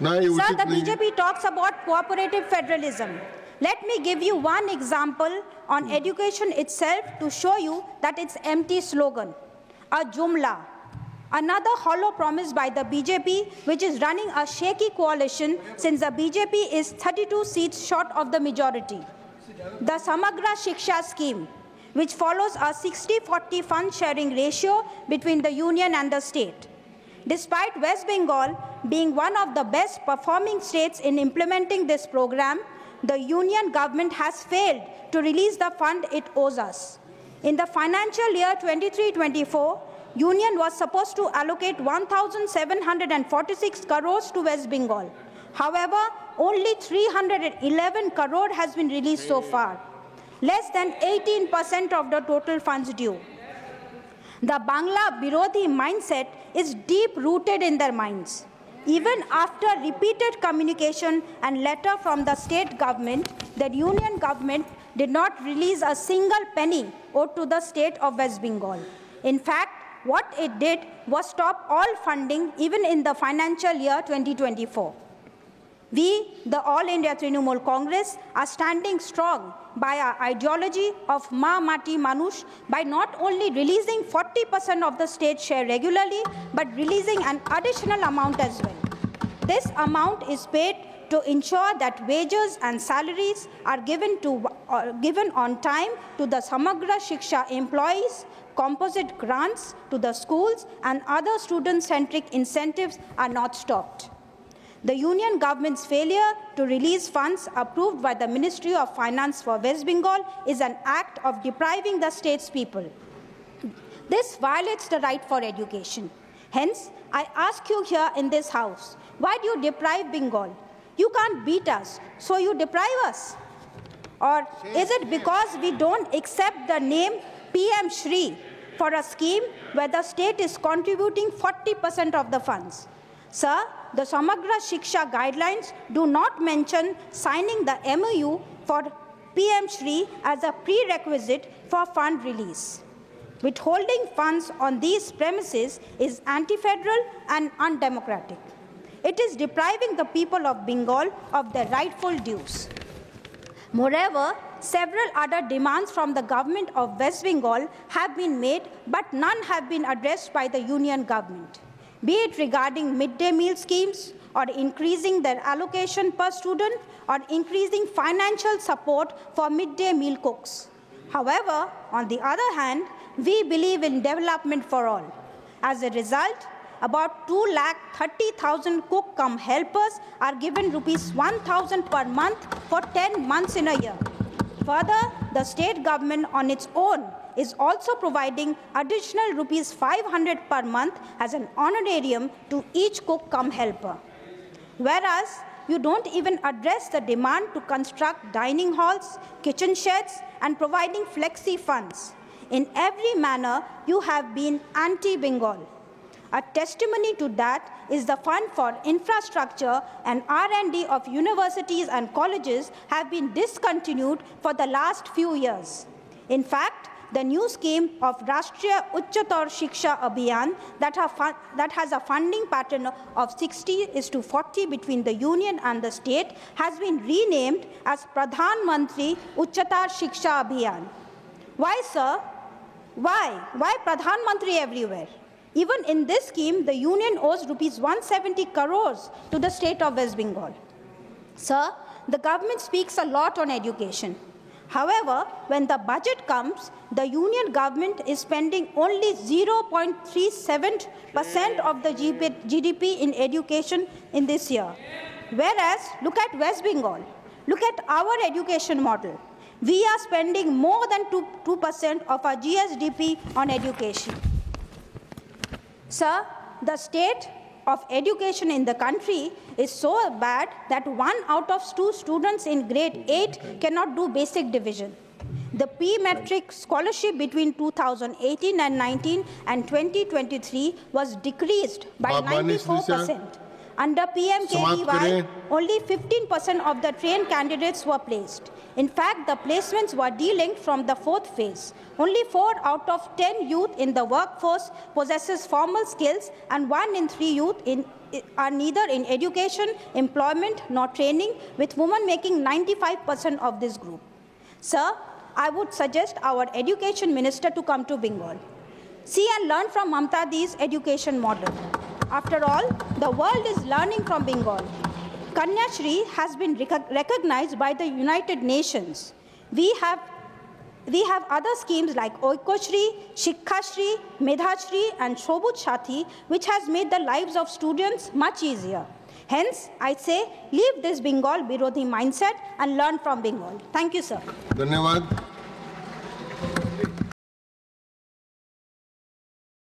Sir, the BJP talks about cooperative federalism. Let me give you one example on education itself to show you that it's empty slogan, a jumla. Another hollow promise by the BJP, which is running a shaky coalition since the BJP is 32 seats short of the majority. The Samagra Shiksha scheme, which follows a 60-40 fund sharing ratio between the union and the state. Despite West Bengal being one of the best performing states in implementing this program, the union government has failed to release the fund it owes us. In the financial year 23-24, Union was supposed to allocate 1,746 crores to West Bengal. However, only 311 crore has been released so far, less than 18% of the total funds due. The Bangla Birodhi mindset is deep-rooted in their minds. Even after repeated communication and letter from the state government, the union government did not release a single penny owed to the state of West Bengal. In fact, what it did was stop all funding even in the financial year 2024. We, the All India Trinamool Congress, are standing strong by our ideology of Ma Mati Manush by not only releasing 40% of the state share regularly, but releasing an additional amount as well. This amount is paid to ensure that wages and salaries are given on time to the Samagra Shiksha employees, composite grants to the schools, and other student-centric incentives are not stopped. The union government's failure to release funds approved by the Ministry of Finance for West Bengal is an act of depriving the state's people. This violates the right for education. Hence, I ask you here in this House, why do you deprive Bengal? You can't beat us, so you deprive us. Or is it because we don't accept the name PM Shri for a scheme where the state is contributing 40% of the funds? Sir, the Samagra Shiksha guidelines do not mention signing the MOU for PM Shri as a prerequisite for fund release. Withholding funds on these premises is anti-federal and undemocratic. It is depriving the people of Bengal of their rightful dues. Moreover, several other demands from the government of West Bengal have been made, but none have been addressed by the union government, be it regarding midday meal schemes, or increasing their allocation per student, or increasing financial support for midday meal cooks. However, on the other hand, we believe in development for all. As a result, about 230,000 cook-cum-helpers are given rupees 1,000 per month for 10 months in a year. Further, the state government on its own is also providing additional rupees 500 per month as an honorarium to each cook-cum-helper. Whereas, you don't even address the demand to construct dining halls, kitchen sheds, and providing flexi funds. In every manner, you have been anti-Bengal. A testimony to that is the fund for infrastructure and R&D of universities and colleges have been discontinued for the last few years. In fact, the new scheme of Rashtriya Uchchatar Shiksha Abhiyan that has a funding pattern of 60:40 between the union and the state has been renamed as Pradhan Mantri Uchchatar Shiksha Abhiyan. Why, sir? Why? Why Pradhan Mantri everywhere? Even in this scheme, the union owes rupees 170 crores to the state of West Bengal. Sir, the government speaks a lot on education. However, when the budget comes, the union government is spending only 0.37% of the GDP in education in this year. Whereas, look at West Bengal. Look at our education model. We are spending more than 2% of our GSDP on education. Sir, the state of education in the country is so bad that 1 out of 2 students in grade 8 cannot do basic division. The P-metric scholarship between 2018 and 19 and 2023 was decreased by 94%. Under PMKVY, only 15% of the trained candidates were placed. In fact, the placements were delinked from the 4th phase. Only 4 out of 10 youth in the workforce possesses formal skills, and 1 in 3 youth are neither in education, employment, nor training, with women making 95% of this group. Sir, I would suggest our education minister to come to Bengal. See and learn from Mamta Di's education model. After all, the world is learning from Bengal. Kanya Shri has been recognized by the United Nations. We have other schemes like Oikoshri, Shikkashri, Medhashri, and Shobut Shati, which has made the lives of students much easier. Hence, I say, leave this Bengal Birodhi mindset and learn from Bengal. Thank you, sir. Dhanyawad.